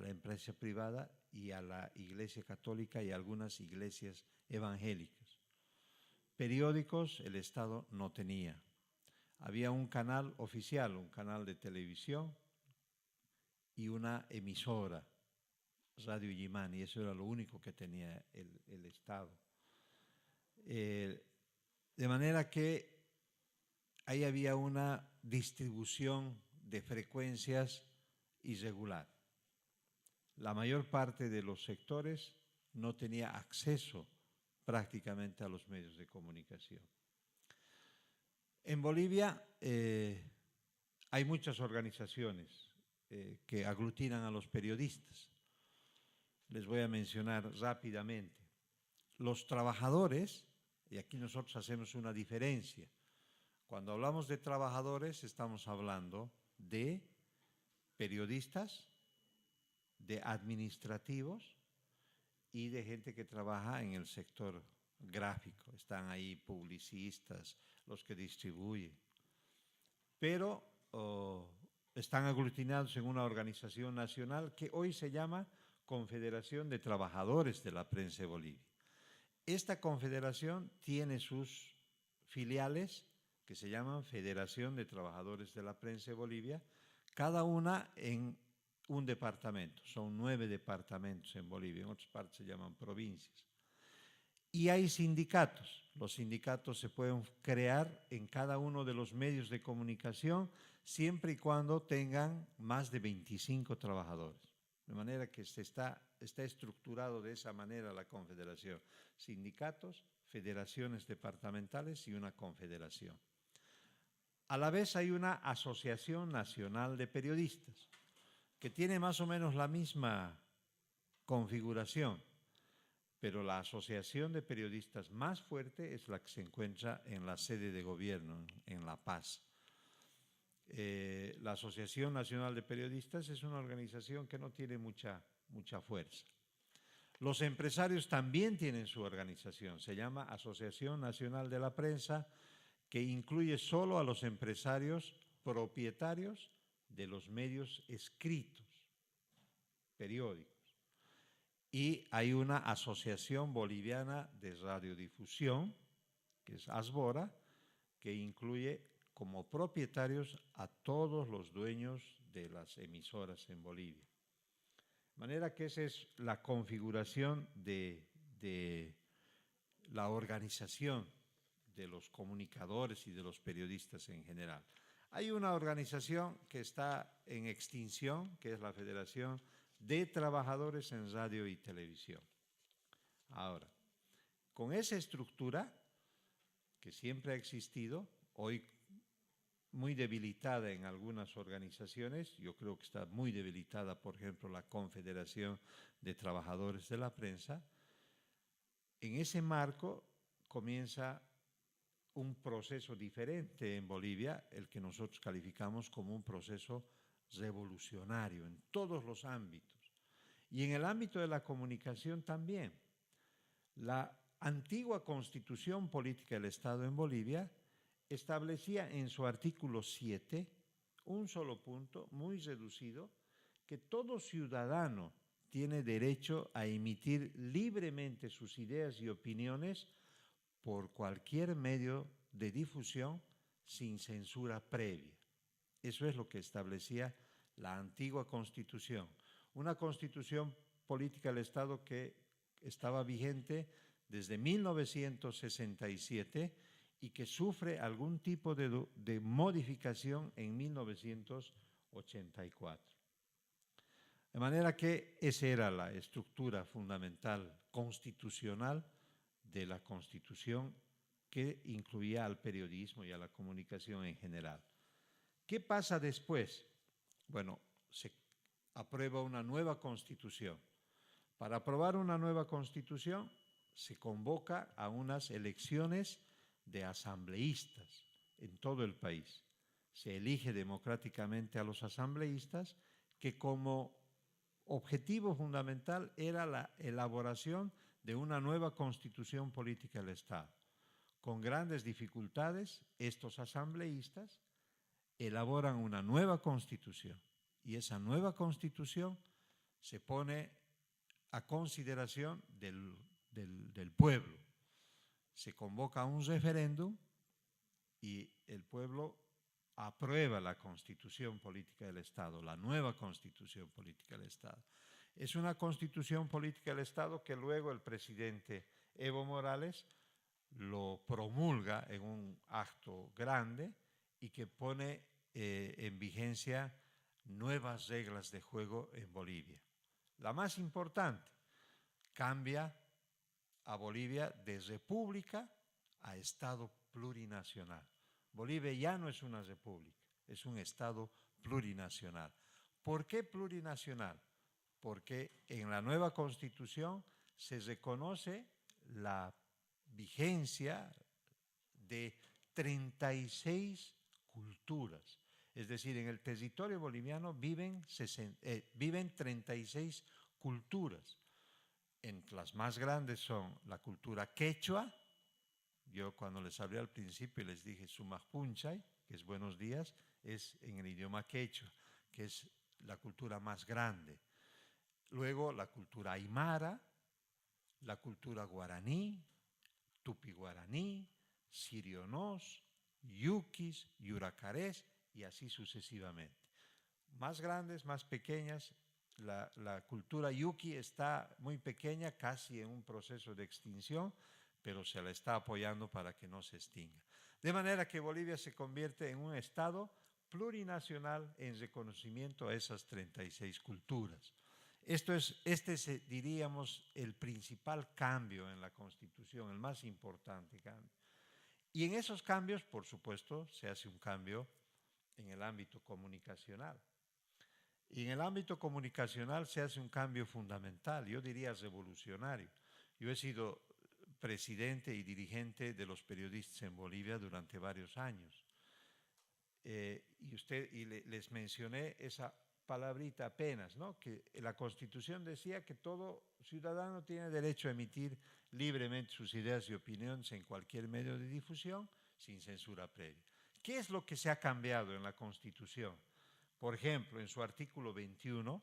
la empresa privada y a la Iglesia Católica y a algunas iglesias evangélicas. Periódicos el Estado no tenía. Había un canal oficial, un canal de televisión y una emisora, Radio Yimani, y eso era lo único que tenía el Estado. De manera que ahí había una distribución de frecuencias irregular. La mayor parte de los sectores no tenía acceso prácticamente a los medios de comunicación. En Bolivia hay muchas organizaciones que aglutinan a los periodistas. Les voy a mencionar rápidamente. Los trabajadores, y aquí nosotros hacemos una diferencia. Cuando hablamos de trabajadores estamos hablando de periodistas, de administrativos y de gente que trabaja en el sector gráfico. Están ahí publicistas, los que distribuyen. Pero están aglutinados en una organización nacional que hoy se llama Confederación de Trabajadores de la Prensa de Bolivia. Esta confederación tiene sus filiales que se llaman Federación de Trabajadores de la Prensa de Bolivia, cada una en un departamento. Son 9 departamentos en Bolivia, en otras partes se llaman provincias. Y hay sindicatos. Los sindicatos se pueden crear en cada uno de los medios de comunicación siempre y cuando tengan más de 25 trabajadores. De manera que está estructurado de esa manera la confederación. Sindicatos, federaciones departamentales y una confederación. A la vez hay una Asociación Nacional de Periodistas que tiene más o menos la misma configuración, pero la asociación de periodistas más fuerte es la que se encuentra en la sede de gobierno, en La Paz. La Asociación Nacional de Periodistas es una organización que no tiene mucha fuerza. Los empresarios también tienen su organización, se llama Asociación Nacional de la Prensa, que incluye solo a los empresarios propietarios de los medios escritos, periódicos. Y hay una Asociación Boliviana de Radiodifusión, que es ASBORA, que incluye como propietarios a todos los dueños de las emisoras en Bolivia. De manera que esa es la configuración de la organización de los comunicadores y de los periodistas en general. Hay una organización que está en extinción, que es la Federación de Trabajadores en Radio y Televisión. Ahora, con esa estructura que siempre ha existido, hoy muy debilitada en algunas organizaciones, yo creo que está muy debilitada, por ejemplo, la Confederación de Trabajadores de la Prensa, en ese marco comienza un proceso diferente en Bolivia, el que nosotros calificamos como un proceso revolucionario en todos los ámbitos. Y en el ámbito de la comunicación también. La antigua Constitución Política del Estado en Bolivia establecía en su artículo 7 un solo punto muy reducido, que todo ciudadano tiene derecho a emitir libremente sus ideas y opiniones por cualquier medio de difusión sin censura previa. Eso es lo que establecía la antigua Constitución. Una Constitución Política del Estado que estaba vigente desde 1967 y que sufre algún tipo de modificación en 1984. De manera que esa era la estructura fundamental constitucional de la Constitución, que incluía al periodismo y a la comunicación en general. ¿Qué pasa después? Bueno, se aprueba una nueva Constitución. Para aprobar una nueva Constitución se convoca a unas elecciones de asambleístas en todo el país. Se elige democráticamente a los asambleístas, que como objetivo fundamental era la elaboración de una nueva Constitución Política del Estado. Con grandes dificultades, estos asambleístas elaboran una nueva Constitución, y esa nueva Constitución se pone a consideración del pueblo. Se convoca un referéndum y el pueblo aprueba la constitución política del Estado, la nueva constitución política del Estado. Es una constitución política del Estado que luego el presidente Evo Morales lo promulga en un acto grande y que pone en vigencia nuevas reglas de juego en Bolivia. La más importante, cambia a Bolivia de república a Estado plurinacional. Bolivia ya no es una república, es un Estado plurinacional. ¿Por qué plurinacional? Porque en la nueva Constitución se reconoce la vigencia de 36 culturas. Es decir, en el territorio boliviano viven 36 culturas. Las más grandes son la cultura quechua. Yo cuando les hablé al principio les dije Sumajpunchay, que es buenos días, es en el idioma quechua, que es la cultura más grande. Luego la cultura aymara, la cultura guaraní, tupi-guaraní, sirionós, yuquis, yuracarés y así sucesivamente. Más grandes, más pequeñas. La cultura yuqui está muy pequeña, casi en un proceso de extinción, pero se la está apoyando para que no se extinga. De manera que Bolivia se convierte en un Estado plurinacional en reconocimiento a esas 36 culturas. Este es, diríamos, el principal cambio en la Constitución, el más importante cambio. Y en esos cambios, por supuesto, se hace un cambio en el ámbito comunicacional. Y en el ámbito comunicacional se hace un cambio fundamental, yo diría revolucionario. Yo he sido presidente y dirigente de los periodistas en Bolivia durante varios años. Les mencioné esa palabrita apenas, ¿no? Que la Constitución decía que todo ciudadano tiene derecho a emitir libremente sus ideas y opiniones en cualquier medio de difusión sin censura previa. ¿Qué es lo que se ha cambiado en la Constitución? Por ejemplo, en su artículo 21,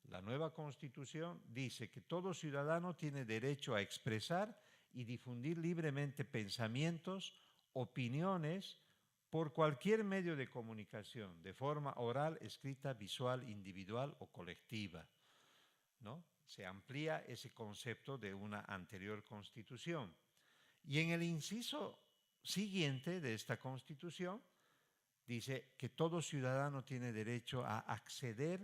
la nueva Constitución dice que todo ciudadano tiene derecho a expresar y difundir libremente pensamientos, opiniones, por cualquier medio de comunicación, de forma oral, escrita, visual, individual o colectiva, ¿no? Se amplía ese concepto de una anterior Constitución. Y en el inciso siguiente de esta Constitución, dice que todo ciudadano tiene derecho a acceder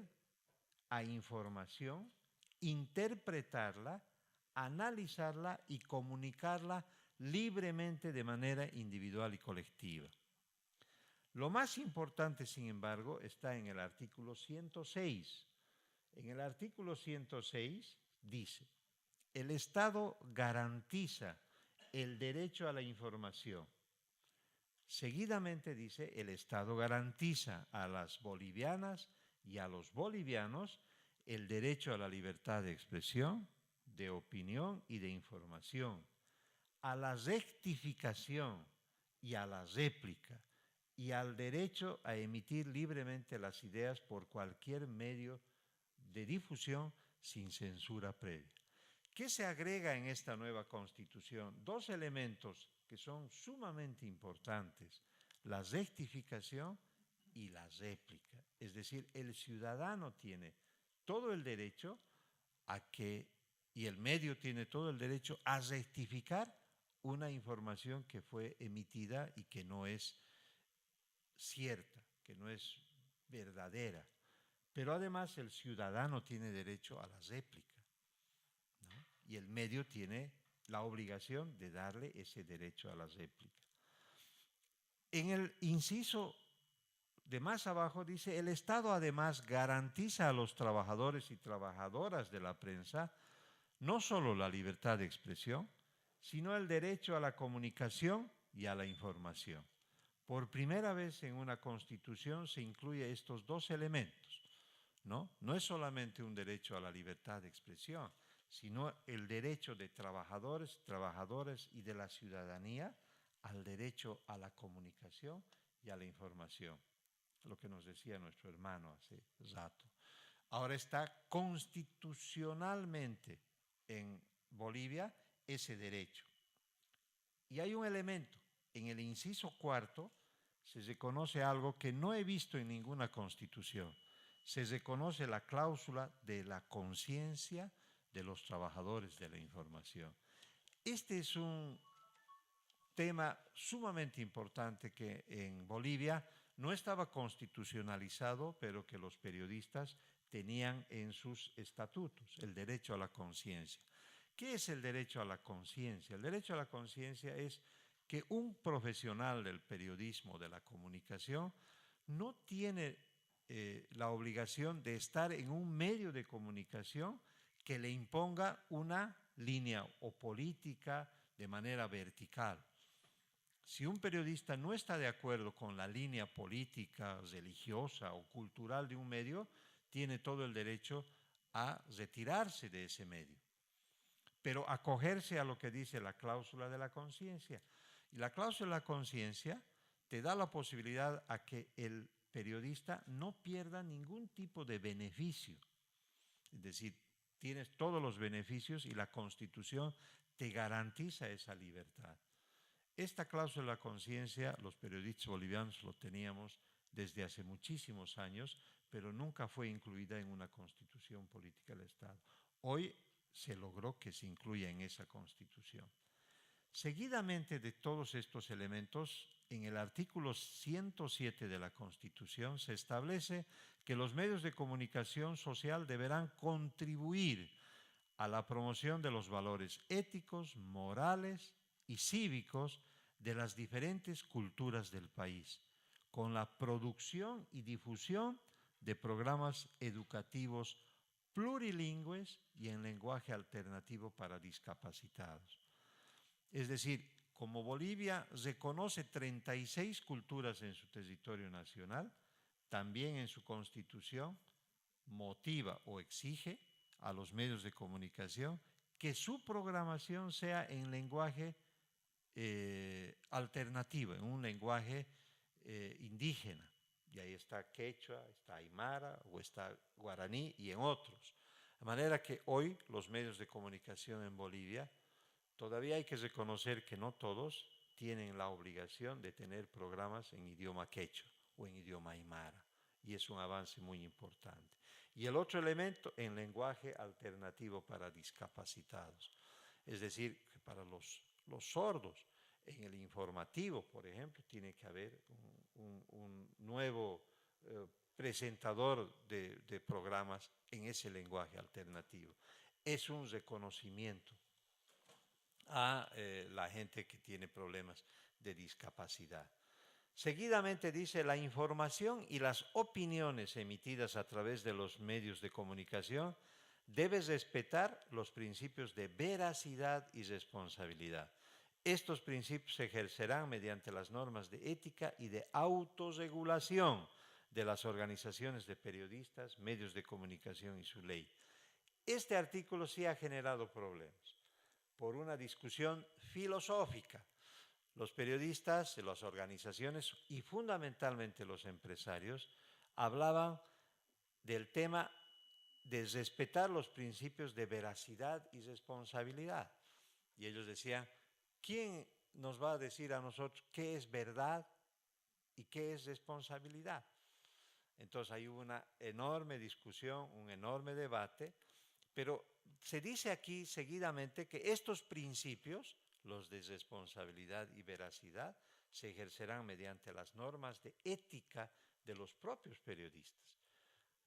a información, interpretarla, analizarla y comunicarla libremente de manera individual y colectiva. Lo más importante, sin embargo, está en el artículo 106. En el artículo 106 dice, el Estado garantiza el derecho a la información. Seguidamente dice, el Estado garantiza a las bolivianas y a los bolivianos el derecho a la libertad de expresión, de opinión y de información, a la rectificación y a la réplica, y al derecho a emitir libremente las ideas por cualquier medio de difusión sin censura previa. ¿Qué se agrega en esta nueva Constitución? Dos elementos que son sumamente importantes, la rectificación y la réplica. Es decir, el ciudadano tiene todo el derecho a que, y el medio tiene todo el derecho a rectificar una información que fue emitida y que no es cierta, que no es verdadera. Pero además el ciudadano tiene derecho a la réplica, ¿no? Y el medio tiene la obligación de darle ese derecho a la réplica. En el inciso de más abajo dice, el Estado además garantiza a los trabajadores y trabajadoras de la prensa no solo la libertad de expresión, sino el derecho a la comunicación y a la información. Por primera vez en una Constitución se incluye estos dos elementos, ¿no? No es solamente un derecho a la libertad de expresión, sino el derecho de trabajadores, trabajadoras y de la ciudadanía al derecho a la comunicación y a la información, lo que nos decía nuestro hermano hace rato. Ahora está constitucionalmente en Bolivia ese derecho. Y hay un elemento, en el inciso cuarto se reconoce algo que no he visto en ninguna constitución. Se reconoce la cláusula de la conciencia de los trabajadores de la información. Este es un tema sumamente importante que en Bolivia no estaba constitucionalizado, pero que los periodistas tenían en sus estatutos, el derecho a la conciencia. ¿Qué es el derecho a la conciencia? El derecho a la conciencia es que un profesional del periodismo, de la comunicación, no tiene la obligación de estar en un medio de comunicación que le imponga una línea o política de manera vertical. Si un periodista no está de acuerdo con la línea política, religiosa o cultural de un medio, tiene todo el derecho a retirarse de ese medio, pero acogerse a lo que dice la cláusula de la conciencia. Y la cláusula de la conciencia te da la posibilidad a que el periodista no pierda ningún tipo de beneficio. Es decir, tienes todos los beneficios y la Constitución te garantiza esa libertad. Esta cláusula de la conciencia, los periodistas bolivianos lo teníamos desde hace muchísimos años, pero nunca fue incluida en una constitución política del Estado. Hoy se logró que se incluya en esa constitución. Seguidamente de todos estos elementos, en el artículo 107 de la Constitución se establece que los medios de comunicación social deberán contribuir a la promoción de los valores éticos, morales y cívicos de las diferentes culturas del país, con la producción y difusión de programas educativos plurilingües y en lenguaje alternativo para discapacitados. Es decir, como Bolivia reconoce 36 culturas en su territorio nacional, también en su constitución motiva o exige a los medios de comunicación que su programación sea en lenguaje alternativo, en un lenguaje indígena. Y ahí está quechua, está aymara o está guaraní y en otros. De manera que hoy los medios de comunicación en Bolivia, todavía hay que reconocer que no todos tienen la obligación de tener programas en idioma quechua o en idioma aymara. Y es un avance muy importante. Y el otro elemento, en lenguaje alternativo para discapacitados. Es decir, que para los sordos, en el informativo, por ejemplo, tiene que haber un nuevo presentador de programas en ese lenguaje alternativo. Es un reconocimiento a la gente que tiene problemas de discapacidad. Seguidamente dice, la información y las opiniones emitidas a través de los medios de comunicación deben respetar los principios de veracidad y responsabilidad. Estos principios se ejercerán mediante las normas de ética y de autorregulación de las organizaciones de periodistas, medios de comunicación y su ley. Este artículo sí ha generado problemas por una discusión filosófica. Los periodistas, las organizaciones y fundamentalmente los empresarios hablaban del tema de respetar los principios de veracidad y responsabilidad. Y ellos decían, ¿quién nos va a decir a nosotros qué es verdad y qué es responsabilidad? Entonces hay una enorme discusión, un enorme debate, pero se dice aquí seguidamente que estos principios, los de responsabilidad y veracidad, se ejercerán mediante las normas de ética de los propios periodistas,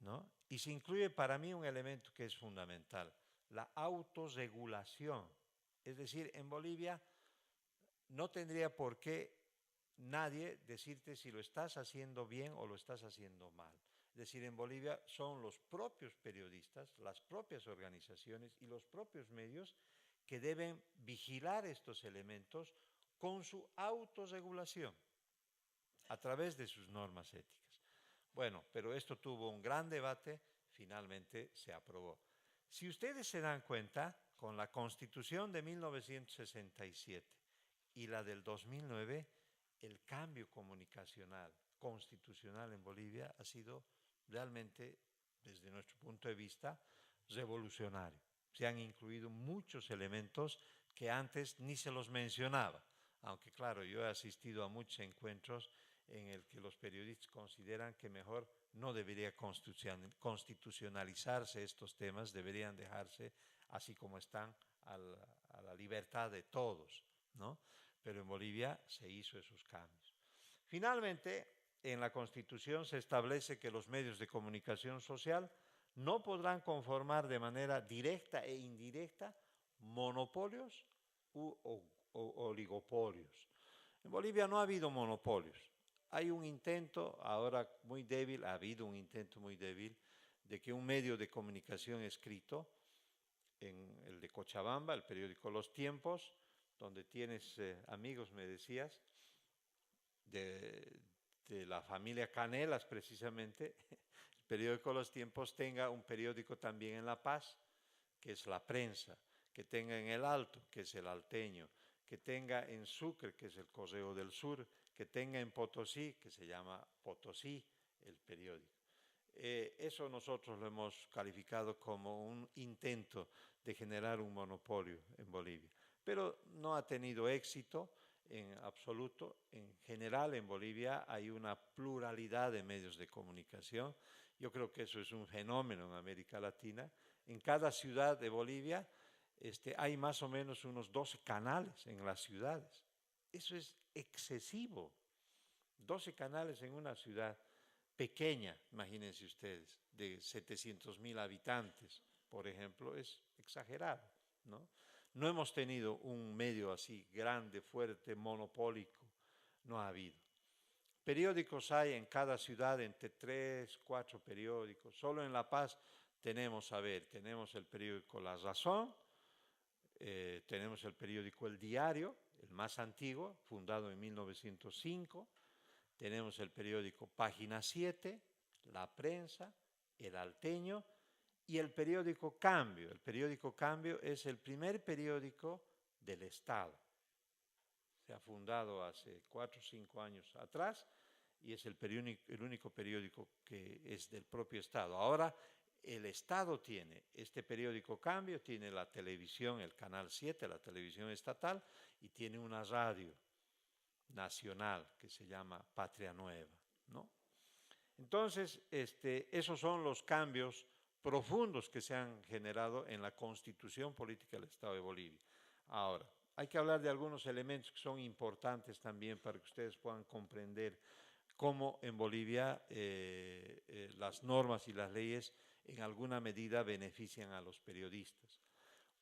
¿no? Y se incluye para mí un elemento que es fundamental, la autorregulación. Es decir, en Bolivia no tendría por qué nadie decirte si lo estás haciendo bien o lo estás haciendo mal. Es decir, en Bolivia son los propios periodistas, las propias organizaciones y los propios medios que deben vigilar estos elementos con su autorregulación a través de sus normas éticas. Bueno, pero esto tuvo un gran debate, finalmente se aprobó. Si ustedes se dan cuenta, con la Constitución de 1967 y la del 2009, el cambio comunicacional, constitucional en Bolivia ha sido realmente desde nuestro punto de vista, revolucionario. Se han incluido muchos elementos que antes ni se los mencionaba, aunque claro, yo he asistido a muchos encuentros en el que los periodistas consideran que mejor no debería constitucionalizarse estos temas, deberían dejarse así como están a la libertad de todos, ¿no? Pero en Bolivia se hizo esos cambios. Finalmente, en la Constitución se establece que los medios de comunicación social no podrán conformar de manera directa e indirecta monopolios u oligopolios. En Bolivia no ha habido monopolios. Hay un intento, ahora muy débil, ha habido un intento muy débil, de que un medio de comunicación escrito, en el de Cochabamba, el periódico Los Tiempos, donde tienes amigos, me decías, de la familia Canelas precisamente, el periódico Los Tiempos tenga un periódico también en La Paz, que es La Prensa, que tenga en El Alto, que es El Alteño, que tenga en Sucre, que es el Correo del Sur, que tenga en Potosí, que se llama Potosí, el periódico. Eso nosotros lo hemos calificado como un intento de generar un monopolio en Bolivia, pero no ha tenido éxito en absoluto. En general en Bolivia hay una pluralidad de medios de comunicación. Yo creo que eso es un fenómeno en América Latina. En cada ciudad de Bolivia hay más o menos unos 12 canales en las ciudades. Eso es excesivo. 12 canales en una ciudad pequeña, imagínense ustedes, de 700,000 habitantes, por ejemplo, es exagerado, ¿no? No hemos tenido un medio así grande, fuerte, monopólico, no ha habido. Periódicos hay en cada ciudad, entre 3, 4 periódicos. Solo en La Paz tenemos el periódico La Razón, tenemos el periódico El Diario, el más antiguo, fundado en 1905, tenemos el periódico Página 7, La Prensa, El Alteño y el periódico Cambio. El periódico Cambio es el primer periódico del Estado. Se ha fundado hace 4 o 5 años atrás y es el único periódico que es del propio Estado. Ahora el Estado tiene este periódico Cambio, tiene la televisión, el Canal 7, la televisión estatal, y tiene una radio nacional que se llama Patria Nueva, ¿no? Entonces, esos son los cambios profundos que se han generado en la Constitución Política del Estado de Bolivia. Ahora, hay que hablar de algunos elementos que son importantes también para que ustedes puedan comprender cómo en Bolivia las normas y las leyes en alguna medida benefician a los periodistas.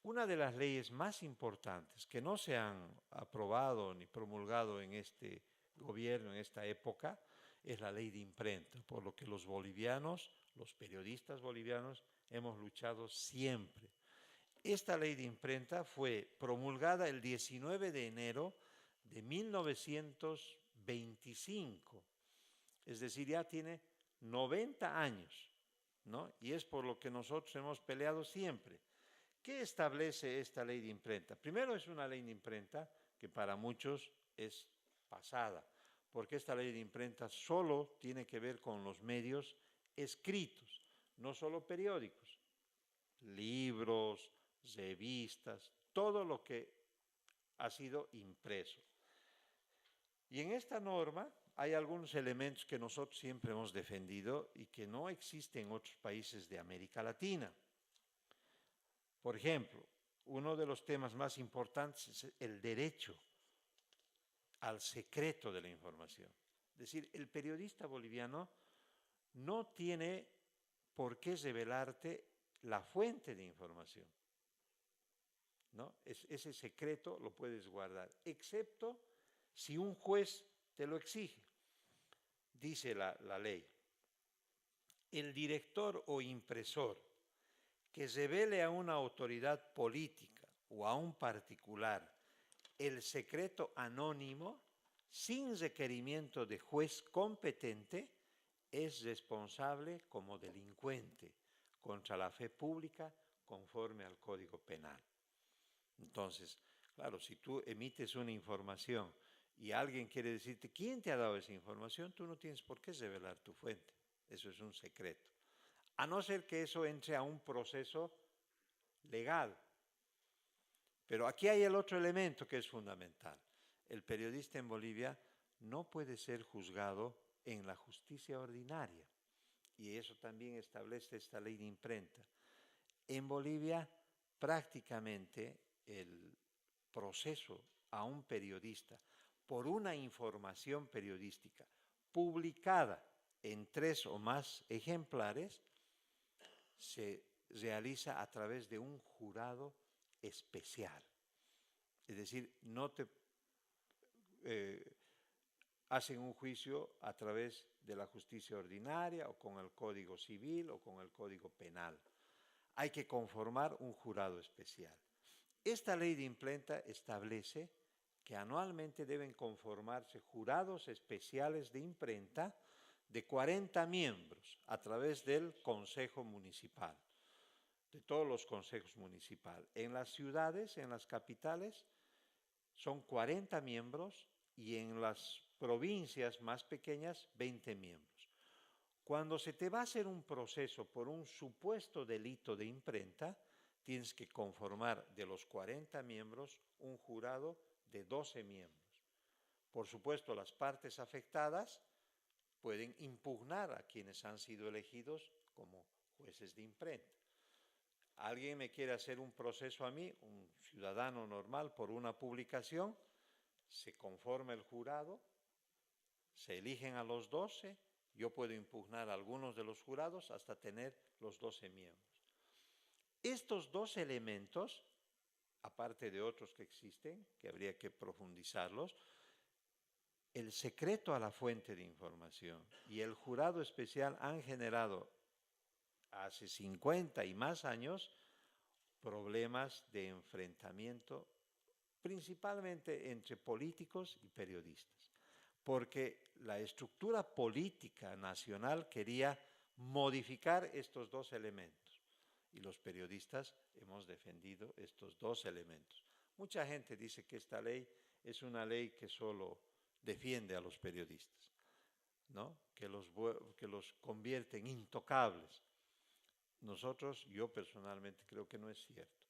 Una de las leyes más importantes que no se han aprobado ni promulgado en este gobierno, en esta época, es la ley de imprenta, por lo que los bolivianos, los periodistas bolivianos, hemos luchado siempre. Esta ley de imprenta fue promulgada el 19 de enero de 1925, es decir, ya tiene 90 años, ¿no? Y es por lo que nosotros hemos peleado siempre. ¿Qué establece esta ley de imprenta? Primero, es una ley de imprenta que para muchos es pasada, porque esta ley de imprenta solo tiene que ver con los medios escritos, no solo periódicos, libros, revistas, todo lo que ha sido impreso. Y en esta norma hay algunos elementos que nosotros siempre hemos defendido y que no existen en otros países de América Latina. Por ejemplo, uno de los temas más importantes es el derecho al secreto de la información. Es decir, el periodista boliviano no tiene por qué revelarte la fuente de información, ¿no? Ese secreto lo puedes guardar, excepto si un juez te lo exige. Dice la ley, el director o impresor que revele a una autoridad política o a un particular el secreto anónimo sin requerimiento de juez competente es responsable como delincuente contra la fe pública conforme al Código Penal. Entonces, claro, si tú emites una información y alguien quiere decirte quién te ha dado esa información, tú no tienes por qué revelar tu fuente. Eso es un secreto. a no ser que eso entre a un proceso legal. Pero aquí hay el otro elemento que es fundamental. El periodista en Bolivia no puede ser juzgado en la justicia ordinaria, y eso también establece esta ley de imprenta. En Bolivia, prácticamente el proceso a un periodista por una información periodística publicada en 3 o más ejemplares se realiza a través de un jurado especial. Es decir, no te hacen un juicio a través de la justicia ordinaria o con el Código Civil o con el Código Penal. Hay que conformar un jurado especial. Esta ley de imprenta establece que anualmente deben conformarse jurados especiales de imprenta de 40 miembros a través del Consejo Municipal, de todos los consejos municipales. En las ciudades, en las capitales, son 40 miembros y en las provincias más pequeñas, 20 miembros. Cuando se te va a hacer un proceso por un supuesto delito de imprenta, tienes que conformar de los 40 miembros un jurado de 12 miembros. Por supuesto, las partes afectadas pueden impugnar a quienes han sido elegidos como jueces de imprenta. Alguien me quiere hacer un proceso a mí, un ciudadano normal, por una publicación, se conforma el jurado, se eligen a los 12, yo puedo impugnar a algunos de los jurados hasta tener los 12 miembros. Estos dos elementos, aparte de otros que existen, que habría que profundizarlos, el secreto a la fuente de información y el jurado especial han generado hace 50 y más años problemas de enfrentamiento, principalmente entre políticos y periodistas, porque la estructura política nacional quería modificar estos dos elementos y los periodistas hemos defendido estos dos elementos. Mucha gente dice que esta ley es una ley que solo defiende a los periodistas, ¿no? que los convierte en intocables. Nosotros, yo personalmente creo que no es cierto.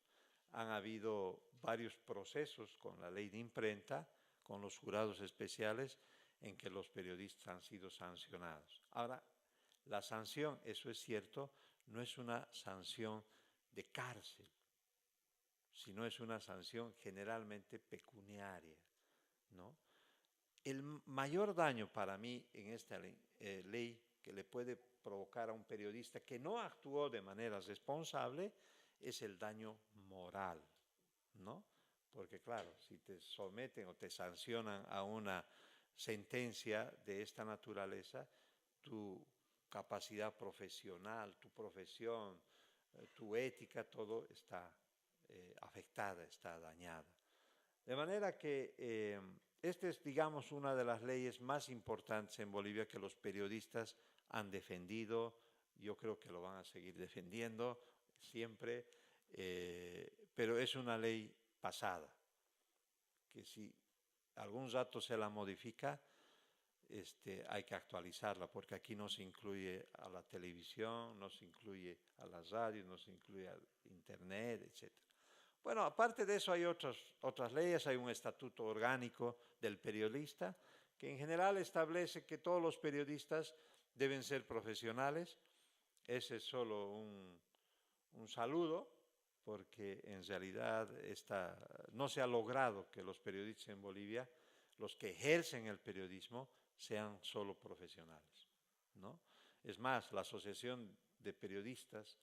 Han habido varios procesos con la ley de imprenta, con los jurados especiales, en que los periodistas han sido sancionados. Ahora, la sanción, eso es cierto, no es una sanción de cárcel, sino es una sanción generalmente pecuniaria, ¿no? El mayor daño para mí en esta ley que le puede provocar a un periodista que no actuó de manera responsable es el daño moral, ¿no? Porque claro, si te someten o te sancionan a una sentencia de esta naturaleza, tu capacidad profesional, tu profesión, tu ética, todo está afectada, está dañada. De manera que esta es, digamos, una de las leyes más importantes en Bolivia que los periodistas han defendido. Yo creo que lo van a seguir defendiendo siempre, pero es una ley pasada, que si algún rato se la modifica, hay que actualizarla, porque aquí no se incluye a la televisión, no se incluye a las radios, no se incluye al internet, etc. Bueno, aparte de eso hay otras leyes, hay un estatuto orgánico del periodista que en general establece que todos los periodistas deben ser profesionales. Ese es solo un saludo, porque en realidad no se ha logrado que los periodistas en Bolivia, los que ejercen el periodismo, sean solo profesionales, ¿no? Es más, la Asociación de Periodistas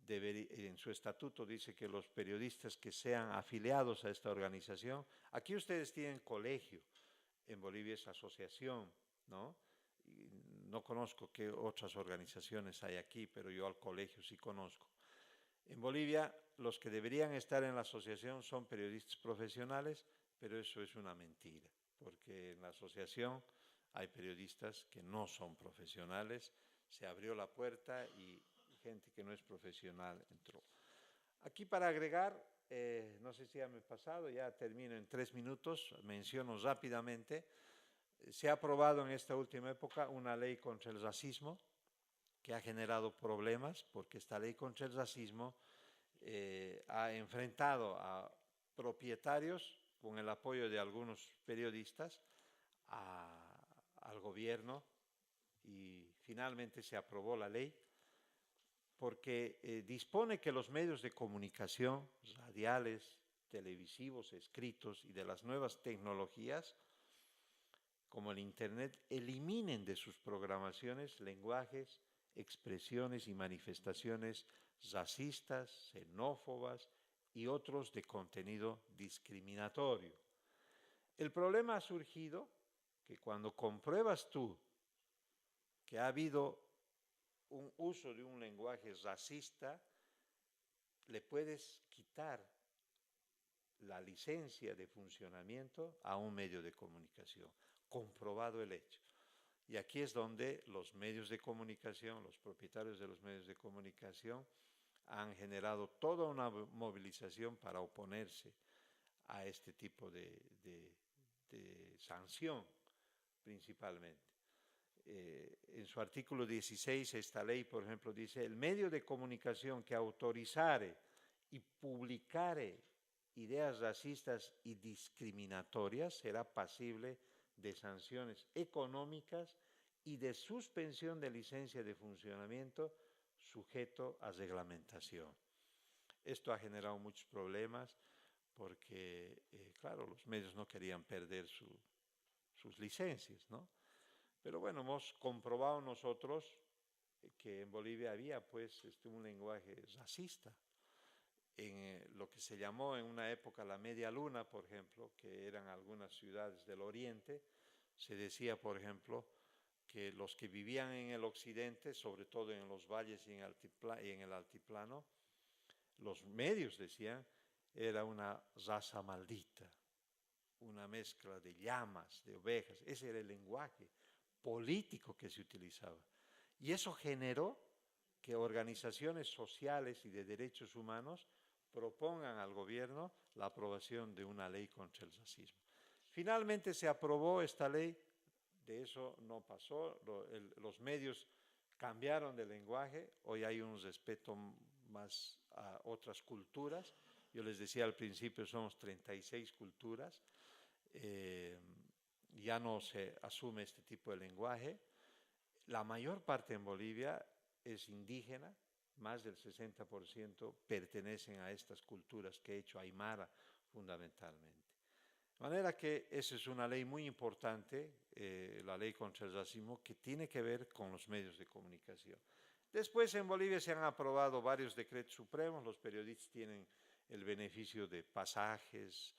en su estatuto dice que los periodistas que sean afiliados a esta organización, aquí ustedes tienen colegio, en Bolivia es asociación, ¿no? Y no conozco qué otras organizaciones hay aquí, pero yo al colegio sí conozco. En Bolivia, los que deberían estar en la asociación son periodistas profesionales, pero eso es una mentira, porque en la asociación hay periodistas que no son profesionales, se abrió la puerta y gente que no es profesional entró. Aquí para agregar, no sé si ya me he pasado, ya termino en 3 minutos, menciono rápidamente, se ha aprobado en esta última época una ley contra el racismo, que ha generado problemas porque esta ley contra el racismo ha enfrentado a propietarios con el apoyo de algunos periodistas al gobierno y finalmente se aprobó la ley porque dispone que los medios de comunicación, radiales, televisivos, escritos y de las nuevas tecnologías, como el Internet, eliminen de sus programaciones lenguajes, expresiones y manifestaciones racistas, xenófobas y otros de contenido discriminatorio. El problema ha surgido que cuando compruebas tú que ha habido un uso de un lenguaje racista, le puedes quitar la licencia de funcionamiento a un medio de comunicación, comprobado el hecho. Y aquí es donde los medios de comunicación, los propietarios de los medios de comunicación, han generado toda una movilización para oponerse a este tipo de sanción, principalmente. En su artículo 16, esta ley, por ejemplo, dice: el medio de comunicación que autorizare y publicare ideas racistas y discriminatorias será pasible de sanciones económicas y de suspensión de licencia de funcionamiento sujeto a reglamentación. Esto ha generado muchos problemas porque, claro, los medios no querían perder sus licencias, ¿no? Pero bueno, hemos comprobado nosotros que en Bolivia había pues un lenguaje racista. En lo que se llamó en una época la media luna, por ejemplo, que eran algunas ciudades del oriente, se decía, por ejemplo, que los que vivían en el occidente, sobre todo en los valles y en el altiplano, los medios decían, era una raza maldita, una mezcla de llamas, de ovejas. Ese era el lenguaje político que se utilizaba. Y eso generó que organizaciones sociales y de derechos humanos propongan al gobierno la aprobación de una ley contra el racismo. Finalmente se aprobó esta ley, de eso no pasó, los medios cambiaron de lenguaje, hoy hay un respeto más a otras culturas. Yo les decía al principio, somos 36 culturas, ya no se asume este tipo de lenguaje. La mayor parte en Bolivia es indígena, más del 60% pertenecen a estas culturas que he hecho, aymara fundamentalmente. De manera que esa es una ley muy importante, la ley contra el racismo, que tiene que ver con los medios de comunicación. Después en Bolivia se han aprobado varios decretos supremos, los periodistas tienen el beneficio de pasajes,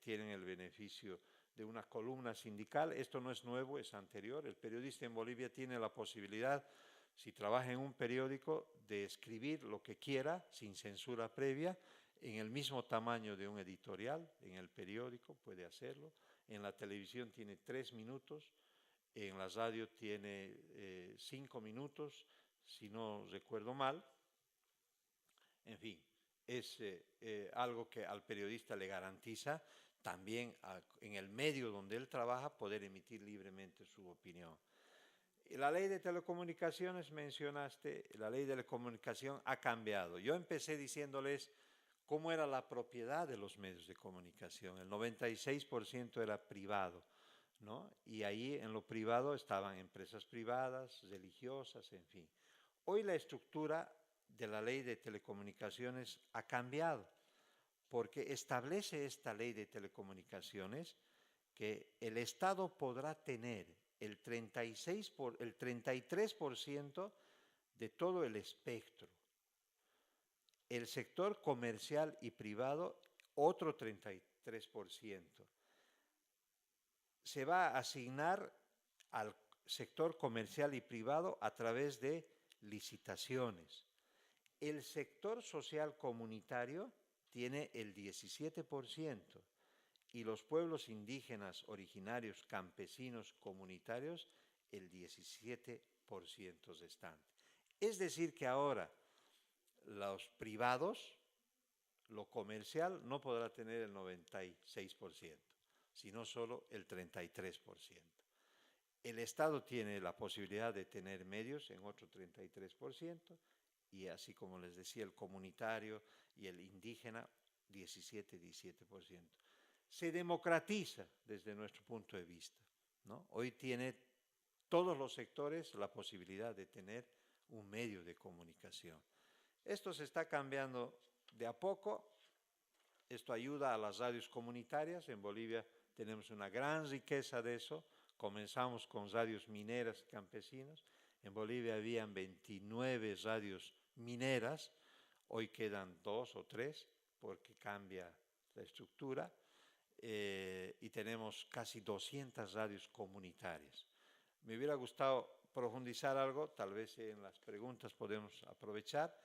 tienen el beneficio de una columna sindical. Esto no es nuevo, es anterior. El periodista en Bolivia tiene la posibilidad, si trabaja en un periódico, de escribir lo que quiera sin censura previa, en el mismo tamaño de un editorial, en el periódico puede hacerlo. En la televisión tiene 3 minutos, en la radio tiene 5 minutos, si no recuerdo mal. En fin, es algo que al periodista le garantiza también en el medio donde él trabaja poder emitir libremente su opinión. La ley de telecomunicaciones, mencionaste, la ley de telecomunicación ha cambiado. Yo empecé diciéndoles cómo era la propiedad de los medios de comunicación. El 96% era privado, ¿no? Y ahí en lo privado estaban empresas privadas, religiosas, en fin. Hoy la estructura de la ley de telecomunicaciones ha cambiado, porque establece esta ley de telecomunicaciones que el Estado podrá tener el 33% de todo el espectro. El sector comercial y privado, otro 33%. Se va a asignar al sector comercial y privado a través de licitaciones. El sector social comunitario tiene el 17% y los pueblos indígenas originarios, campesinos, comunitarios, el 17% restante. Es decir que ahora los privados, lo comercial, no podrá tener el 96%, sino solo el 33%. El Estado tiene la posibilidad de tener medios en otro 33%, y así como les decía, el comunitario y el indígena 17%. Se democratiza desde nuestro punto de vista, ¿no? Hoy tiene todos los sectores la posibilidad de tener un medio de comunicación. Esto se está cambiando de a poco. Esto ayuda a las radios comunitarias. En Bolivia tenemos una gran riqueza de eso. Comenzamos con radios mineras campesinas. En Bolivia habían 29 radios mineras. Hoy quedan 2 o 3 porque cambia la estructura. Y tenemos casi 200 radios comunitarias. Me hubiera gustado profundizar algo, tal vez en las preguntas podemos aprovechar,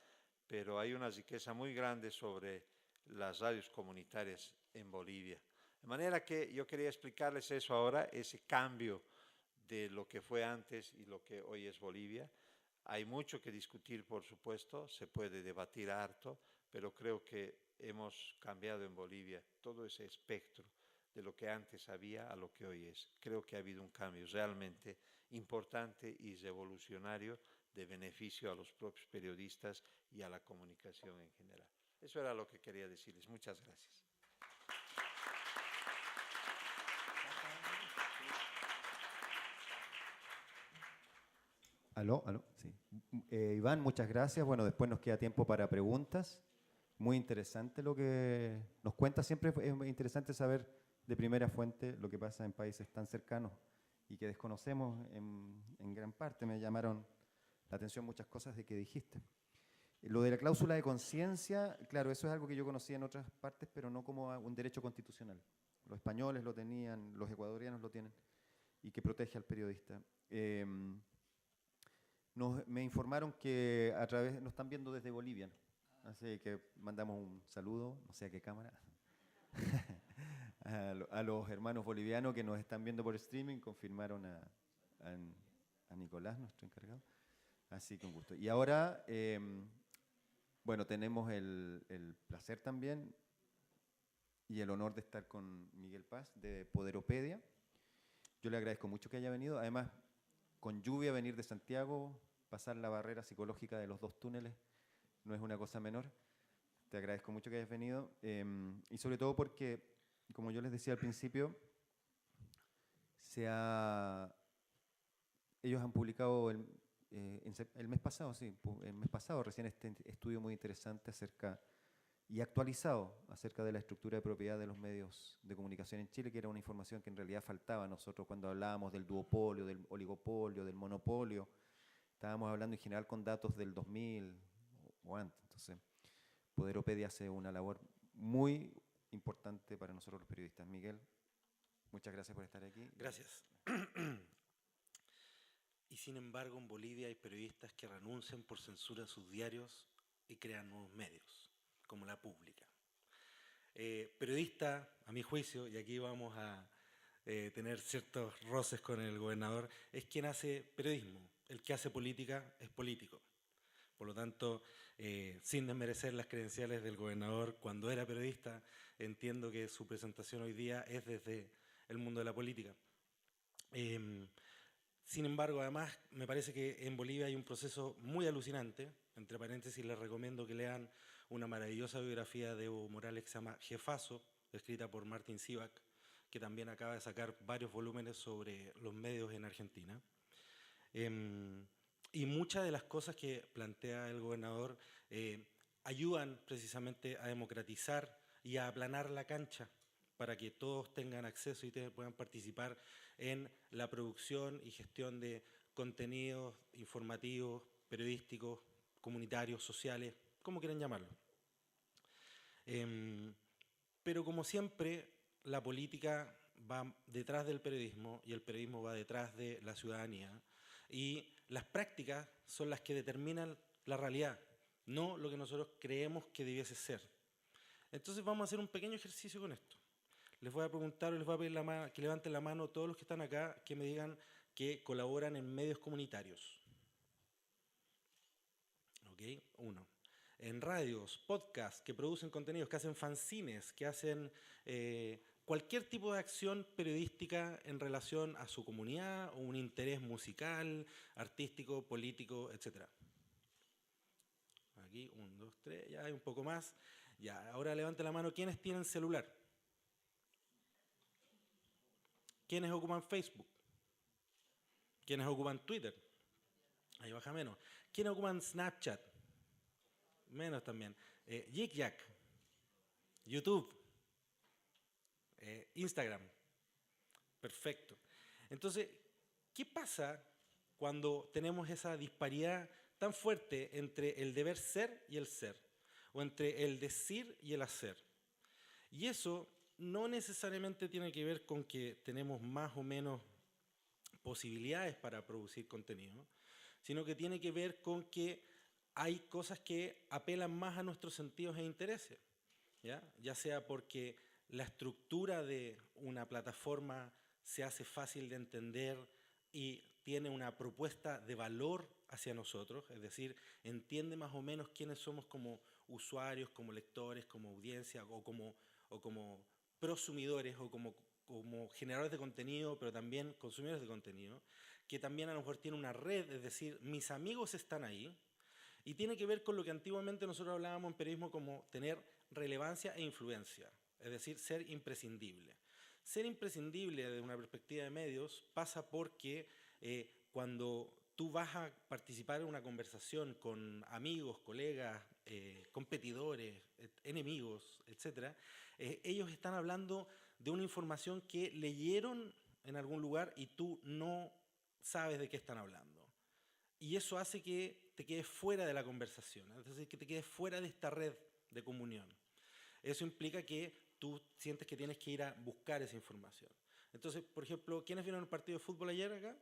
pero hay una riqueza muy grande sobre las radios comunitarias en Bolivia. De manera que yo quería explicarles eso ahora, ese cambio de lo que fue antes y lo que hoy es Bolivia. Hay mucho que discutir, por supuesto, se puede debatir harto, pero creo que hemos cambiado en Bolivia todo ese espectro de lo que antes había a lo que hoy es. Creo que ha habido un cambio realmente importante y revolucionario de beneficio a los propios periodistas y a la comunicación en general. Eso era lo que quería decirles. Muchas gracias. Aló, sí. Iván, muchas gracias. Bueno, después nos queda tiempo para preguntas. Muy interesante lo que nos cuenta. Siempre es interesante saber de primera fuente lo que pasa en países tan cercanos y que desconocemos en gran parte. Me llamaron la atención muchas cosas de que dijiste. Lo de la cláusula de conciencia, claro, eso es algo que yo conocía en otras partes, pero no como un derecho constitucional. Los españoles lo tenían, los ecuatorianos lo tienen, y que protege al periodista. Me informaron que a través, nos están viendo desde Bolivia, ¿no? Así que mandamos un saludo, no sé a qué cámara, a los hermanos bolivianos que nos están viendo por streaming. Confirmaron a Nicolás, nuestro encargado. Así que un gusto. Y ahora, bueno, tenemos el placer también y el honor de estar con Miguel Paz de Poderopedia. Yo le agradezco mucho que haya venido. Además, con lluvia, venir de Santiago, pasar la barrera psicológica de los 2 túneles, no es una cosa menor. Te agradezco mucho que hayas venido. Y sobre todo porque, como yo les decía al principio, ellos han publicado el mes pasado, recién este estudio muy interesante y actualizado acerca de la estructura de propiedad de los medios de comunicación en Chile, que era una información que en realidad faltaba a nosotros cuando hablábamos del duopolio, del oligopolio, del monopolio. Estábamos hablando en general con datos del 2000 o antes. Entonces, Poderopedia hace una labor muy importante para nosotros los periodistas. Miguel, muchas gracias por estar aquí. Gracias. Y sin embargo, en Bolivia hay periodistas que renuncian por censura a sus diarios y crean nuevos medios, como La Pública. Periodista, a mi juicio, y aquí vamos a tener ciertos roces con el gobernador, es quien hace periodismo. El que hace política es político. Por lo tanto, sin desmerecer las credenciales del gobernador, cuando era periodista, entiendo que su presentación hoy día es desde el mundo de la política. Sin embargo, además, me parece que en Bolivia hay un proceso muy alucinante. Entre paréntesis, les recomiendo que lean una maravillosa biografía de Evo Morales que se llama Jefazo, escrita por Martin Sivak, que también acaba de sacar varios volúmenes sobre los medios en Argentina. Y muchas de las cosas que plantea el gobernador ayudan precisamente a democratizar y a aplanar la cancha para que todos tengan acceso y puedan participar en la producción y gestión de contenidos informativos, periodísticos, comunitarios, sociales, como quieran llamarlo. Pero como siempre, la política va detrás del periodismo y el periodismo va detrás de la ciudadanía, y las prácticas son las que determinan la realidad, no lo que nosotros creemos que debiese ser. Entonces vamos a hacer un pequeño ejercicio con esto. Les voy a preguntar o les voy a pedir que levanten la mano todos los que están acá, que me digan que colaboran en medios comunitarios. ¿Ok? 1. En radios, podcasts, que producen contenidos, que hacen fanzines, que hacen cualquier tipo de acción periodística en relación a su comunidad o un interés musical, artístico, político, etc. Aquí, 1, 2, 3, ya hay un poco más. Ya, ahora levante la mano, ¿quiénes tienen celular? ¿Quiénes ocupan Facebook? ¿Quiénes ocupan Twitter? Ahí baja menos. ¿Quiénes ocupan Snapchat? Menos también. Yik-Yak, YouTube, Instagram. Perfecto. Entonces, ¿qué pasa cuando tenemos esa disparidad tan fuerte entre el deber ser y el ser? O entre el decir y el hacer. Y eso no necesariamente tiene que ver con que tenemos más o menos posibilidades para producir contenido, sino que tiene que ver con que hay cosas que apelan más a nuestros sentidos e intereses, ya sea porque la estructura de una plataforma se hace fácil de entender y tiene una propuesta de valor hacia nosotros, es decir, entiende más o menos quiénes somos como usuarios, como lectores, como audiencia o como prosumidores o como generadores de contenido, pero también consumidores de contenido, que también a lo mejor tiene una red, es decir, mis amigos están ahí, y tiene que ver con lo que antiguamente nosotros hablábamos en periodismo como tener relevancia e influencia, es decir, ser imprescindible. Ser imprescindible desde una perspectiva de medios pasa porque cuando tú vas a participar en una conversación con amigos, colegas, competidores, enemigos, etc., ellos están hablando de una información que leyeron en algún lugar y tú no sabes de qué están hablando. Y eso hace que te quedes fuera de la conversación, es decir, que te quedes fuera de esta red de comunión. Eso implica que tú sientes que tienes que ir a buscar esa información. Entonces, por ejemplo, ¿quiénes vieron el partido de fútbol ayer acá?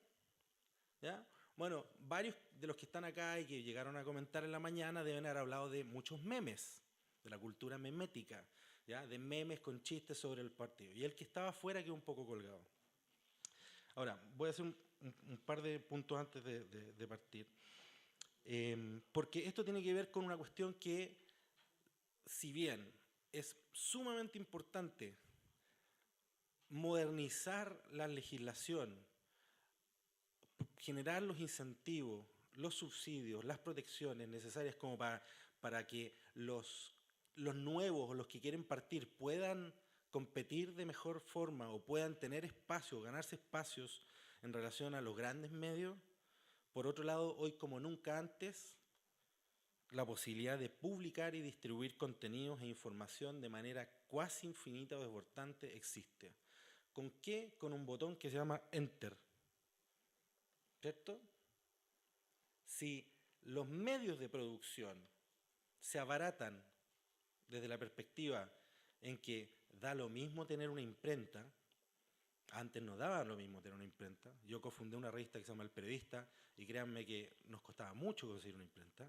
¿Ya? Bueno, varios de los que están acá y que llegaron a comentar en la mañana deben haber hablado de muchos memes, de la cultura memética, ¿ya? De memes con chistes sobre el partido. Y el que estaba afuera quedó un poco colgado. Ahora, voy a hacer un par de puntos antes de partir. Porque esto tiene que ver con una cuestión que, si bien es sumamente importante modernizar la legislación, generar los incentivos, los subsidios, las protecciones necesarias como para que los nuevos o los que quieren partir puedan competir de mejor forma o puedan tener espacio, ganarse espacios en relación a los grandes medios. Por otro lado, hoy como nunca antes, la posibilidad de publicar y distribuir contenidos e información de manera cuasi infinita o desbordante existe. ¿Con qué? Con un botón que se llama Enter. ¿Cierto? Si los medios de producción se abaratan desde la perspectiva en que da lo mismo tener una imprenta, antes no daba lo mismo tener una imprenta, yo cofundé una revista que se llama El Periodista y créanme que nos costaba mucho conseguir una imprenta,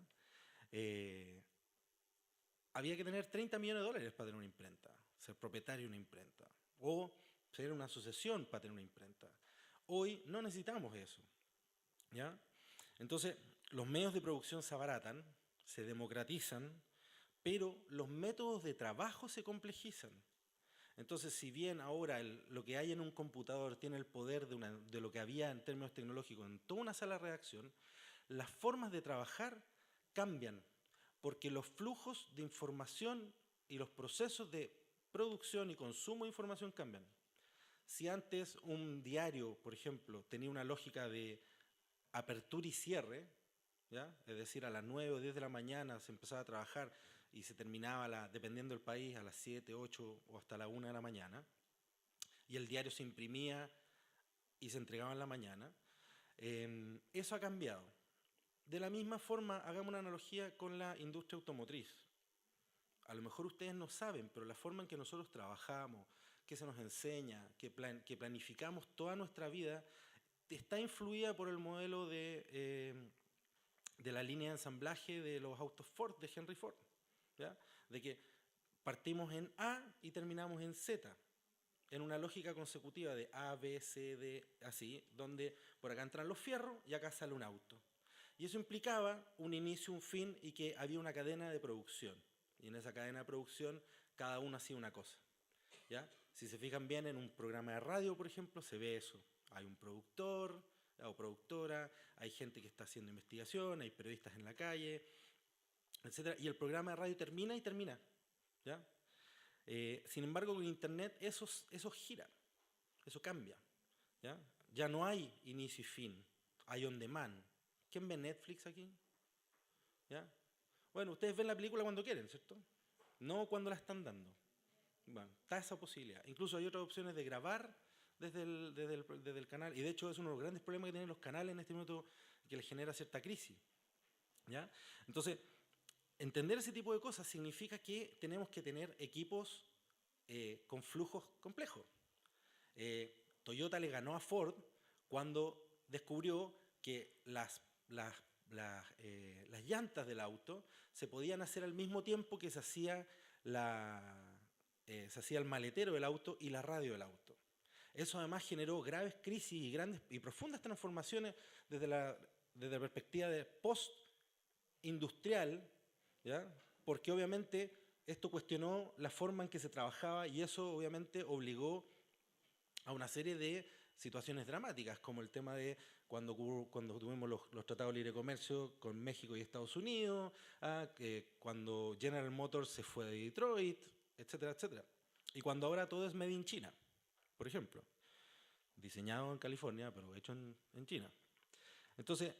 había que tener 30 millones de dólares para tener una imprenta, ser propietario de una imprenta, o ser una asociación para tener una imprenta. Hoy no necesitamos eso, ¿ya? Entonces, los medios de producción se abaratan, se democratizan, pero los métodos de trabajo se complejizan. Entonces, si bien ahora lo que hay en un computador tiene el poder de lo que había en términos tecnológicos en toda una sala de redacción, las formas de trabajar cambian, porque los flujos de información y los procesos de producción y consumo de información cambian. Si antes un diario, por ejemplo, tenía una lógica de apertura y cierre, ¿ya? Es decir, a las 9 o 10 de la mañana se empezaba a trabajar y se terminaba, dependiendo del país, a las 7, 8 o hasta la 1 de la mañana, y el diario se imprimía y se entregaba en la mañana, eso ha cambiado. De la misma forma, hagamos una analogía con la industria automotriz. A lo mejor ustedes no saben, pero la forma en que nosotros trabajamos, que se nos enseña, que planificamos toda nuestra vida, está influida por el modelo de la línea de ensamblaje de los autos Ford, de Henry Ford, ¿ya? De que partimos en A y terminamos en Z, en una lógica consecutiva de A, B, C, D, así, donde por acá entran los fierros y acá sale un auto. Y eso implicaba un inicio, un fin y que había una cadena de producción. Y en esa cadena de producción cada uno hacía una cosa, ¿ya? Si se fijan bien en un programa de radio, por ejemplo, se ve eso. Hay un productor o productora, hay gente que está haciendo investigación, hay periodistas en la calle, etcétera, y el programa de radio termina y termina, ¿ya? Sin embargo, con Internet eso gira, eso cambia, ¿ya? Ya no hay inicio y fin, hay on demand. ¿Quién ve Netflix aquí? ¿Ya? Bueno, ustedes ven la película cuando quieren, ¿cierto? No cuando la están dando. Bueno, está esa posibilidad. Incluso hay otras opciones de grabar desde el canal, y de hecho es uno de los grandes problemas que tienen los canales en este momento, que les genera cierta crisis, ¿ya? Entonces, entender ese tipo de cosas significa que tenemos que tener equipos con flujos complejos. Toyota le ganó a Ford cuando descubrió que las llantas del auto se podían hacer al mismo tiempo que se hacía el maletero del auto y la radio del auto. Eso además generó graves crisis y grandes y profundas transformaciones desde la perspectiva de post-industrial, ¿ya? Porque obviamente esto cuestionó la forma en que se trabajaba y eso obviamente obligó a una serie de situaciones dramáticas, como el tema de cuando tuvimos los tratados de libre comercio con México y Estados Unidos, cuando General Motors se fue de Detroit, etcétera, etcétera. Y cuando ahora todo es made in China, por ejemplo, diseñado en California, pero hecho en China. Entonces,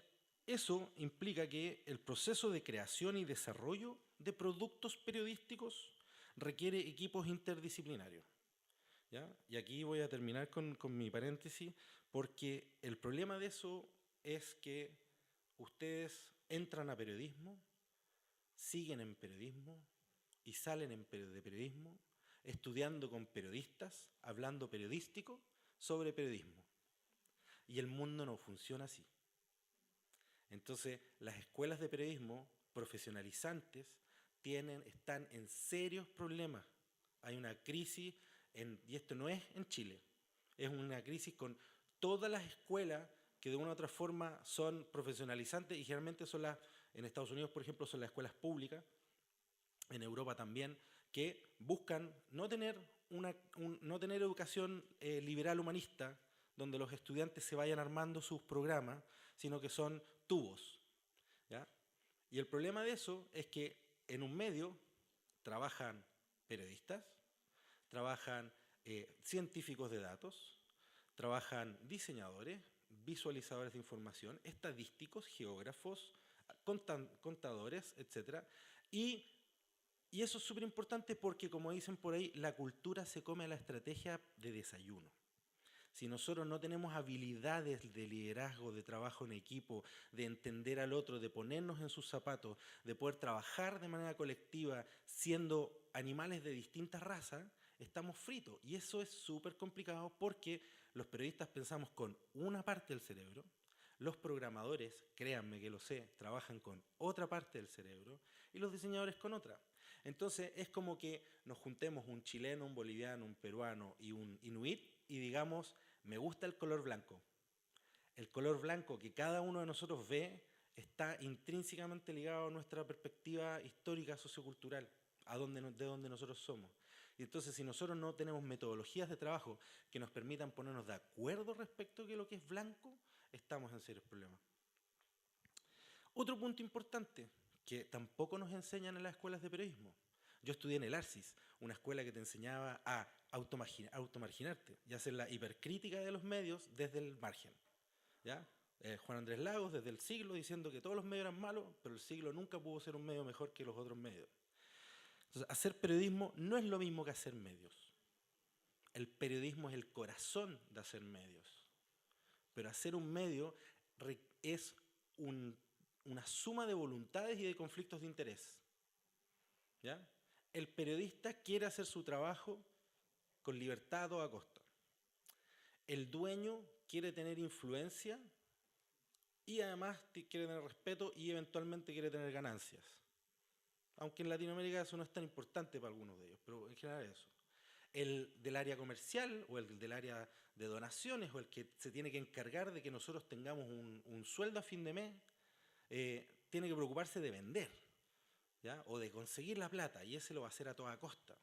eso implica que el proceso de creación y desarrollo de productos periodísticos requiere equipos interdisciplinarios, ¿ya? Y aquí voy a terminar con mi paréntesis, porque el problema de eso es que ustedes entran a periodismo, siguen en periodismo y salen de periodismo estudiando con periodistas, hablando periodístico sobre periodismo. Y el mundo no funciona así. Entonces, las escuelas de periodismo profesionalizantes están en serios problemas. Hay una crisis, y esto no es en Chile, es una crisis con todas las escuelas que de una u otra forma son profesionalizantes y generalmente en Estados Unidos, por ejemplo, son las escuelas públicas, en Europa también, que buscan no tener educación liberal humanista, donde los estudiantes se vayan armando sus programas, sino que son tubos, ¿ya? Y el problema de eso es que en un medio trabajan periodistas, trabajan científicos de datos, trabajan diseñadores, visualizadores de información, estadísticos, geógrafos, contadores, etc. Y eso es súper importante porque, como dicen por ahí, la cultura se come a la estrategia de desayuno. Si nosotros no tenemos habilidades de liderazgo, de trabajo en equipo, de entender al otro, de ponernos en sus zapatos, de poder trabajar de manera colectiva siendo animales de distintas razas, estamos fritos. Y eso es súper complicado porque los periodistas pensamos con una parte del cerebro, los programadores, créanme que lo sé, trabajan con otra parte del cerebro y los diseñadores con otra. Entonces es como que nos juntemos un chileno, un boliviano, un peruano y un inuit y digamos, me gusta el color blanco. El color blanco que cada uno de nosotros ve está intrínsecamente ligado a nuestra perspectiva histórica, sociocultural, de donde nosotros somos. Y entonces, si nosotros no tenemos metodologías de trabajo que nos permitan ponernos de acuerdo respecto a lo que es blanco, estamos en serios problemas. Otro punto importante que tampoco nos enseñan en las escuelas de periodismo. Yo estudié en el ARCIS, una escuela que te enseñaba a automarginarte y hacer la hipercrítica de los medios desde el margen, ¿ya? Juan Andrés Lagos, desde el siglo, diciendo que todos los medios eran malos, pero el siglo nunca pudo ser un medio mejor que los otros medios. Entonces, hacer periodismo no es lo mismo que hacer medios. El periodismo es el corazón de hacer medios. Pero hacer un medio es una suma de voluntades y de conflictos de interés, ¿ya? El periodista quiere hacer su trabajo con libertad a toda costa. El dueño quiere tener influencia y además quiere tener respeto y eventualmente quiere tener ganancias. Aunque en Latinoamérica eso no es tan importante para algunos de ellos, pero en general eso. El del área comercial o el del área de donaciones o el que se tiene que encargar de que nosotros tengamos un sueldo a fin de mes, tiene que preocuparse de vender, ¿ya? O de conseguir la plata, y ese lo va a hacer a toda costa.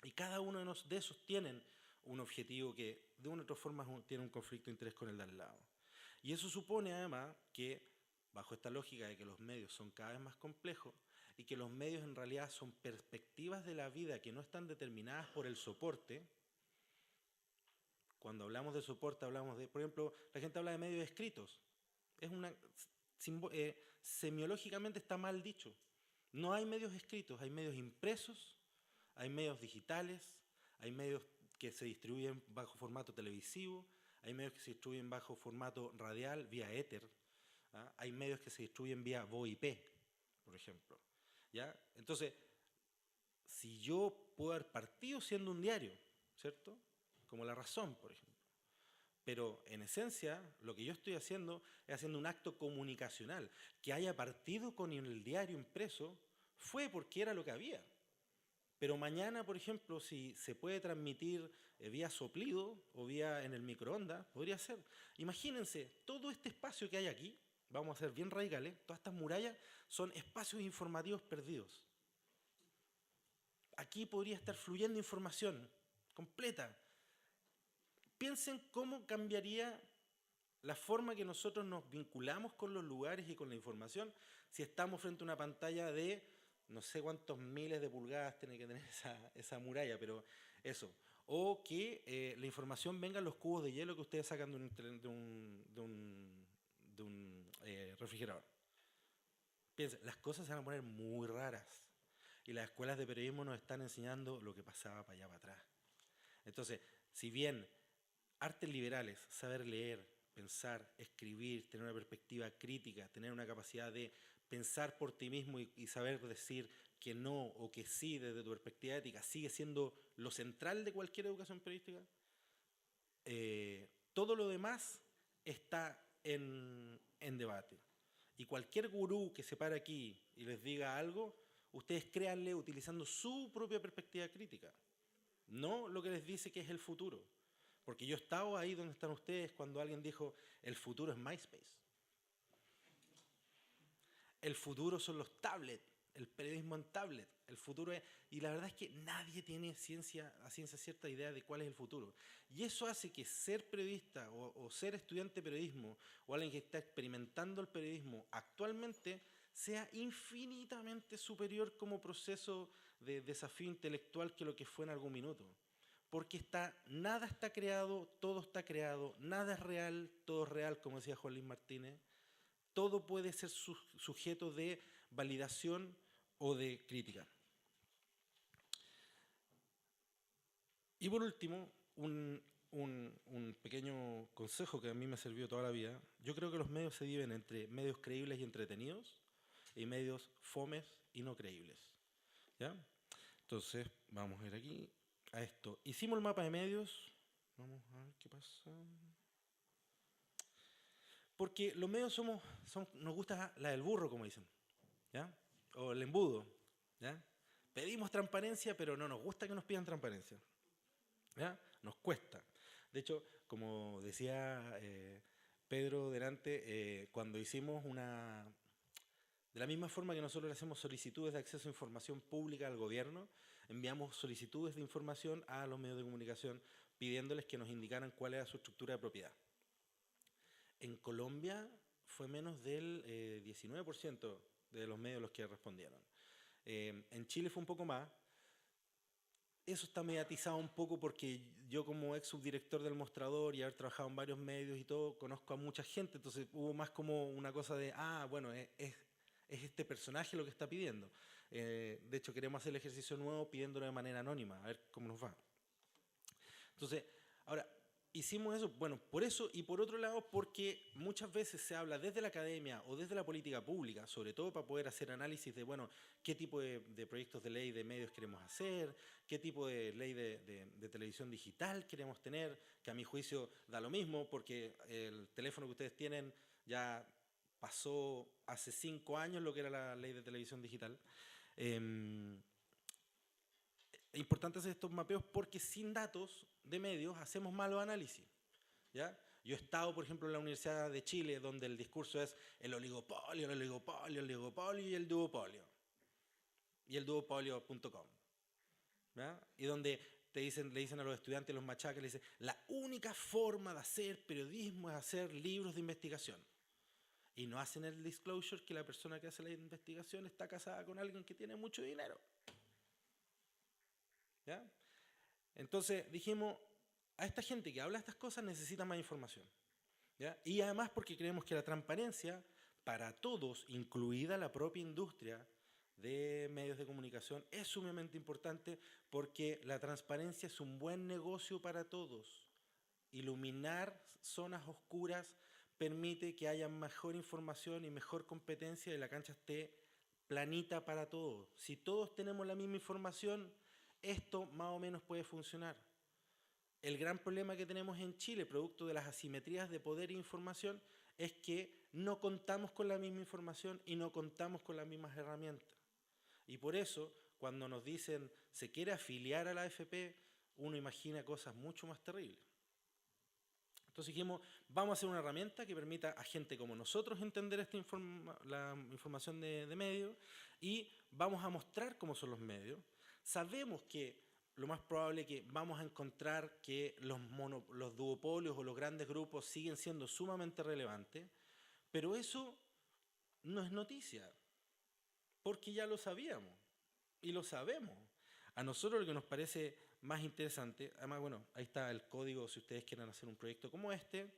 Y cada uno de esos tienen un objetivo que de una u otra forma tiene un conflicto de interés con el de al lado. Y eso supone además que, bajo esta lógica de que los medios son cada vez más complejos y que los medios en realidad son perspectivas de la vida que no están determinadas por el soporte. Cuando hablamos de soporte hablamos de, por ejemplo, la gente habla de medios escritos. Semiológicamente está mal dicho. No hay medios escritos, hay medios impresos, hay medios digitales, hay medios que se distribuyen bajo formato televisivo, hay medios que se distribuyen bajo formato radial, vía éter, ¿ah? Hay medios que se distribuyen vía VoIP, por ejemplo. ¿Ya? Entonces, si yo puedo haber partido siendo un diario, ¿cierto? Como La Razón, por ejemplo. Pero en esencia, lo que yo estoy haciendo es haciendo un acto comunicacional. Que haya partido con el diario impreso fue porque era lo que había. Pero mañana, por ejemplo, si se puede transmitir vía soplido o vía en el microondas, podría ser. Imagínense, todo este espacio que hay aquí, vamos a ser bien radicales, todas estas murallas son espacios informativos perdidos. Aquí podría estar fluyendo información completa. Piensen cómo cambiaría la forma que nosotros nos vinculamos con los lugares y con la información si estamos frente a una pantalla de no sé cuántos miles de pulgadas tiene que tener esa muralla, pero eso. O que la información venga en los cubos de hielo que ustedes sacan de un refrigerador. Piensen, las cosas se van a poner muy raras. Y las escuelas de periodismo nos están enseñando lo que pasaba para allá para atrás. Entonces, si bien artes liberales, saber leer, pensar, escribir, tener una perspectiva crítica, tener una capacidad de pensar por ti mismo y saber decir que no o que sí desde tu perspectiva ética, sigue siendo lo central de cualquier educación periodística, todo lo demás está en debate. Y cualquier gurú que se pare aquí y les diga algo, ustedes créanle utilizando su propia perspectiva crítica, no lo que les dice que es el futuro. Porque yo estaba ahí donde están ustedes cuando alguien dijo, el futuro es MySpace. El futuro son los tablets, el periodismo en tablet. El futuro es... Y la verdad es que nadie tiene a ciencia cierta idea de cuál es el futuro. Y eso hace que ser periodista o ser estudiante de periodismo o alguien que está experimentando el periodismo actualmente sea infinitamente superior como proceso de desafío intelectual que lo que fue en algún minuto. Porque nada está creado, todo está creado, nada es real, todo es real, como decía Juan Luis Martínez. Todo puede ser sujeto de validación o de crítica. Y por último, un pequeño consejo que a mí me ha servido toda la vida. Yo creo que los medios se dividen entre medios creíbles y entretenidos y medios fomes y no creíbles. ¿Ya? Entonces, vamos a ir aquí a esto. Hicimos el mapa de medios. Vamos a ver qué pasa. Porque los medios nos gusta la del burro, como dicen, ¿ya? O el embudo, ¿ya? Pedimos transparencia, pero no nos gusta que nos pidan transparencia, ¿ya? Nos cuesta. De hecho, como decía Pedro delante, cuando hicimos de la misma forma que nosotros hacemos solicitudes de acceso a información pública al gobierno, enviamos solicitudes de información a los medios de comunicación pidiéndoles que nos indicaran cuál era su estructura de propiedad. En Colombia fue menos del 19% de los medios los que respondieron. En Chile fue un poco más. Eso está mediatizado un poco porque yo como ex subdirector del Mostrador y haber trabajado en varios medios y todo, conozco a mucha gente, entonces hubo más como una cosa de, bueno, es este personaje lo que está pidiendo. De hecho, queremos hacer el ejercicio nuevo pidiéndolo de manera anónima, a ver cómo nos va. Entonces, ahora, hicimos eso, bueno, por eso y por otro lado porque muchas veces se habla desde la academia o desde la política pública, sobre todo para poder hacer análisis de, bueno, qué tipo de proyectos de ley de medios queremos hacer, qué tipo de ley de televisión digital queremos tener, que a mi juicio da lo mismo porque el teléfono que ustedes tienen ya pasó hace 5 años lo que era la ley de televisión digital. Es importante hacer estos mapeos porque sin datos de medios hacemos malos análisis, ¿ya? Yo he estado, por ejemplo, en la Universidad de Chile, donde el discurso es el oligopolio, el oligopolio, el oligopolio y el duopolio. Y el duopolio.com. ¿ya? Y donde le dicen a los estudiantes, los machacas, le dicen, la única forma de hacer periodismo es hacer libros de investigación. Y no hacen el disclosure que la persona que hace la investigación está casada con alguien que tiene mucho dinero. ¿Ya? Entonces dijimos, a esta gente que habla estas cosas necesita más información. ¿Ya? Y además porque creemos que la transparencia para todos, incluida la propia industria de medios de comunicación, es sumamente importante porque la transparencia es un buen negocio para todos. Iluminar zonas oscuras permite que haya mejor información y mejor competencia y la cancha esté planita para todos. Si todos tenemos la misma información, esto más o menos puede funcionar. El gran problema que tenemos en Chile, producto de las asimetrías de poder e información, es que no contamos con la misma información y no contamos con las mismas herramientas. Y por eso, cuando nos dicen se quiere afiliar a la AFP, uno imagina cosas mucho más terribles. Entonces dijimos, vamos a hacer una herramienta que permita a gente como nosotros entender la información de medios y vamos a mostrar cómo son los medios. Sabemos que lo más probable es que vamos a encontrar que los duopolios o los grandes grupos siguen siendo sumamente relevantes, pero eso no es noticia, porque ya lo sabíamos y lo sabemos. A nosotros lo que nos parece más interesante, además, bueno, ahí está el código, si ustedes quieren hacer un proyecto como este,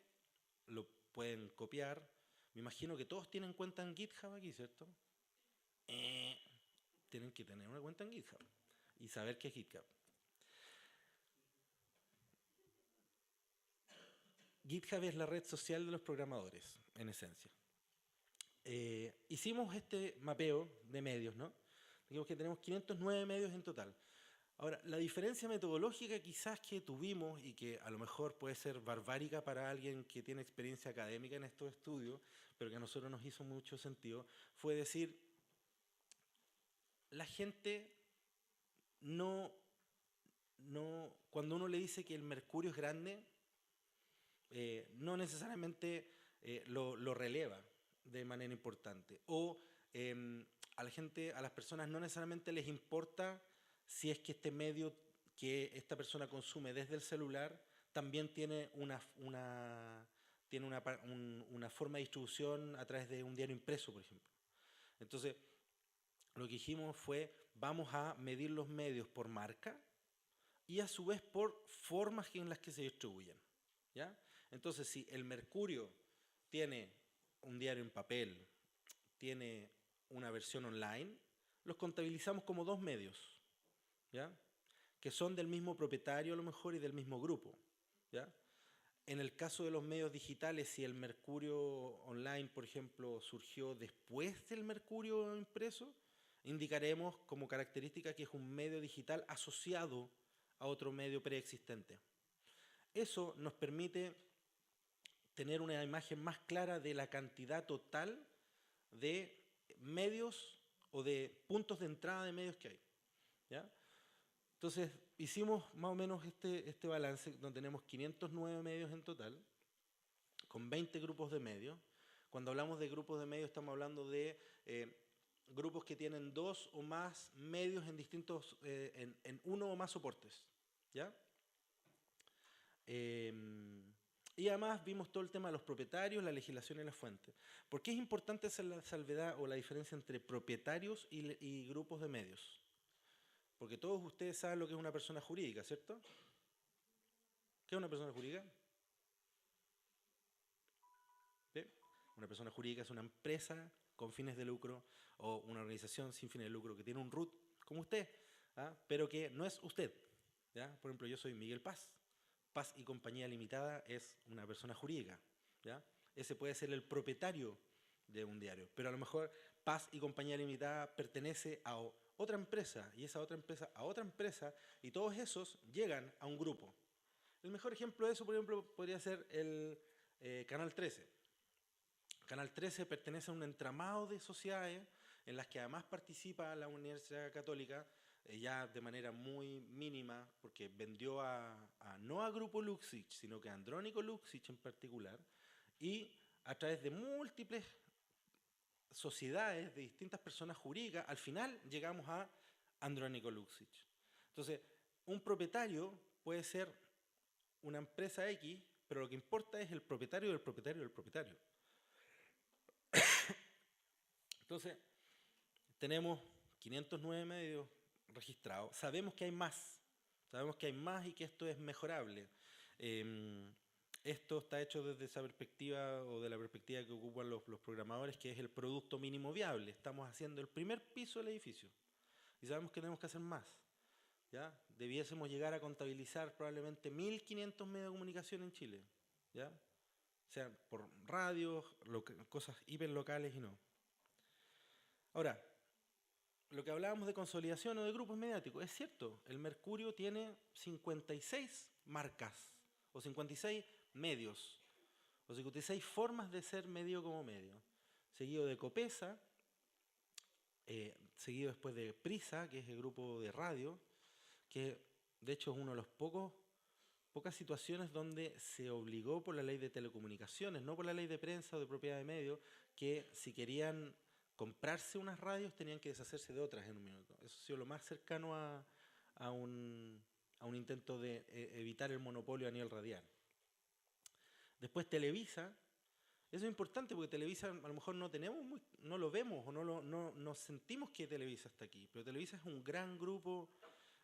lo pueden copiar. Me imagino que todos tienen cuenta en GitHub aquí, ¿cierto? Tienen que tener una cuenta en GitHub y saber qué es GitHub. GitHub es la red social de los programadores, en esencia. Hicimos este mapeo de medios, ¿no? Digamos que tenemos 509 medios en total. Ahora, la diferencia metodológica quizás que tuvimos y que a lo mejor puede ser barbárica para alguien que tiene experiencia académica en estos estudios, pero que a nosotros nos hizo mucho sentido, fue decir, la gente cuando uno le dice que el mercurio es grande, no necesariamente lo releva de manera importante. O a las personas no necesariamente les importa si es que este medio que esta persona consume desde el celular también tiene una forma de distribución a través de un diario impreso, por ejemplo. Entonces, lo que dijimos fue, vamos a medir los medios por marca y a su vez por formas en las que se distribuyen, ¿ya? Entonces, si el Mercurio tiene un diario en papel, tiene una versión online, los contabilizamos como dos medios, ¿ya? Que son del mismo propietario a lo mejor y del mismo grupo, ¿ya? En el caso de los medios digitales, si el Mercurio online, por ejemplo, surgió después del Mercurio impreso, indicaremos como característica que es un medio digital asociado a otro medio preexistente. Eso nos permite tener una imagen más clara de la cantidad total de medios o de puntos de entrada de medios que hay, ¿ya? Entonces, hicimos más o menos este balance, donde tenemos 509 medios en total, con 20 grupos de medios. Cuando hablamos de grupos de medios, estamos hablando de grupos que tienen 2 o más medios en distintos, en uno o más soportes, ¿ya? Y además vimos todo el tema de los propietarios, la legislación y la fuente. ¿Por qué es importante hacer la salvedad o la diferencia entre propietarios y grupos de medios? Porque todos ustedes saben lo que es una persona jurídica, ¿cierto? ¿Qué es una persona jurídica? ¿Sí? Una persona jurídica es una empresa con fines de lucro o una organización sin fines de lucro que tiene un root como usted, ¿ah? Pero que no es usted, ¿ya? Por ejemplo, yo soy Miguel Paz. Paz y Compañía Limitada es una persona jurídica, ¿ya? Ese puede ser el propietario de un diario, pero a lo mejor Paz y Compañía Limitada pertenece a otra empresa y esa otra empresa a otra empresa y todos esos llegan a un grupo. El mejor ejemplo de eso, por ejemplo, podría ser el Canal 13. Canal 13 pertenece a un entramado de sociedades en las que además participa la Universidad Católica, ya de manera muy mínima, porque vendió no a Grupo Luxich, sino que a Andrónico Luxich en particular, y a través de múltiples sociedades de distintas personas jurídicas, al final llegamos a Andrónico Luxich. Entonces, un propietario puede ser una empresa X, pero lo que importa es el propietario del propietario del propietario. Entonces, tenemos 509 medios registrados. Sabemos que hay más. Sabemos que hay más y que esto es mejorable. Esto está hecho desde esa perspectiva o de la perspectiva que ocupan los programadores, que es el producto mínimo viable. Estamos haciendo el primer piso del edificio y sabemos que tenemos que hacer más. ¿Ya? Debiésemos llegar a contabilizar probablemente 1.500 medios de comunicación en Chile. ¿Ya? O sea, por radios, cosas hiperlocales y no. Ahora, lo que hablábamos de consolidación o de grupos mediáticos, es cierto, el Mercurio tiene 56 marcas o 56 medios o 56 formas de ser medio como medio, seguido de Copesa, seguido después de Prisa, que es el grupo de radio, que de hecho es uno de los pocas situaciones donde se obligó por la ley de telecomunicaciones, no por la ley de prensa o de propiedad de medios, que si querían comprarse unas radios tenían que deshacerse de otras en un minuto. Eso ha sido lo más cercano a un intento de evitar el monopolio a nivel radial. Después Televisa. Eso es importante porque Televisa a lo mejor no lo vemos o no sentimos que Televisa está aquí, pero Televisa es un gran grupo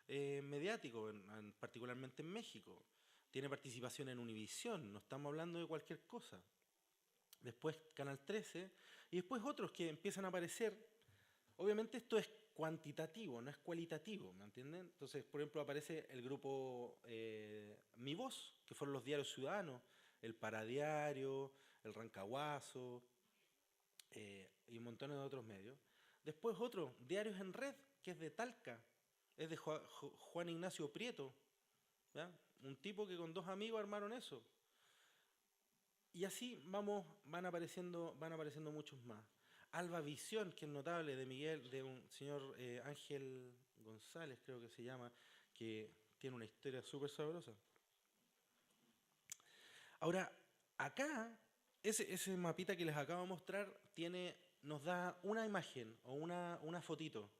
mediático, particularmente en México. Tiene participación en Univisión, no estamos hablando de cualquier cosa. Después Canal 13 y después otros que empiezan a aparecer. Obviamente esto es cuantitativo, no es cualitativo, ¿me entienden? Entonces, por ejemplo, aparece el grupo Mi Voz, que fueron los diarios ciudadanos, el Paradiario, el Rancagüazo y un montón de otros medios. Después otro, Diarios en Red, que es de Talca, es de Juan Ignacio Prieto, ¿ya? Un tipo que con 2 amigos armaron eso. Y así van apareciendo muchos más. Alba Visión, que es notable, de un señor Ángel González, creo que se llama, que tiene una historia súper sabrosa. Ahora, acá, ese mapita que les acabo de mostrar nos da una imagen o una fotito,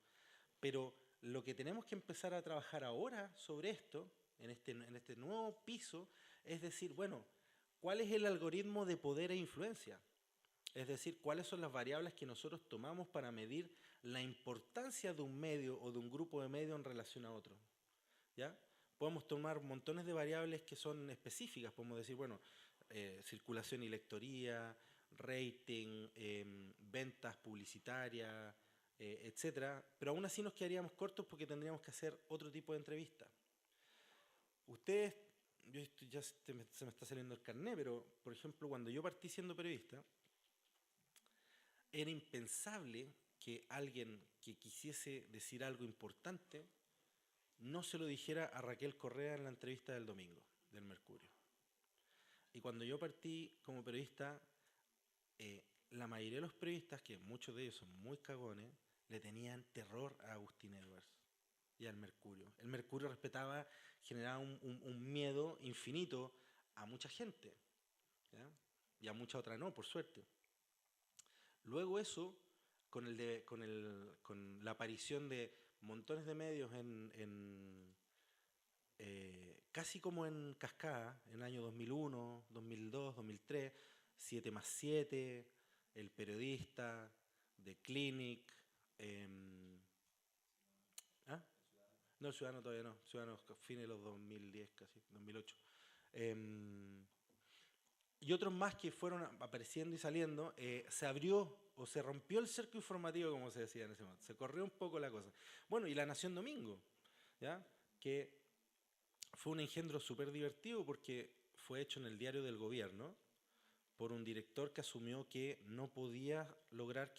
pero lo que tenemos que empezar a trabajar ahora sobre esto, en este nuevo piso, es decir, bueno, ¿cuál es el algoritmo de poder e influencia? Es decir, ¿cuáles son las variables que nosotros tomamos para medir la importancia de un medio o de un grupo de medios en relación a otro? ¿Ya? Podemos tomar montones de variables que son específicas, podemos decir, bueno, circulación y lectoría, rating, ventas publicitarias, etcétera, pero aún así nos quedaríamos cortos porque tendríamos que hacer otro tipo de entrevista. Ustedes, se me está saliendo el carné, pero por ejemplo, cuando yo partí siendo periodista, era impensable que alguien que quisiese decir algo importante no se lo dijera a Raquel Correa en la entrevista del domingo, del Mercurio. Y cuando yo partí como periodista, la mayoría de los periodistas, que muchos de ellos son muy cagones, le tenían terror a Agustín Edwards y al Mercurio. El Mercurio generaba un miedo infinito a mucha gente, ¿ya? Y a mucha otra no, por suerte. Luego eso, con la aparición de montones de medios casi como en cascada, en el año 2001, 2002, 2003, 7+7, El Periodista, The Clinic, no, El Ciudadano todavía no, Ciudadano fines de los 2010 casi, 2008. Y otros más que fueron apareciendo y saliendo, se abrió o se rompió el cerco informativo, como se decía en ese momento. Se corrió un poco la cosa. Bueno, y La Nación Domingo, ¿ya? Que fue un engendro súper divertido porque fue hecho en el diario del gobierno por un director que asumió que no podía lograr que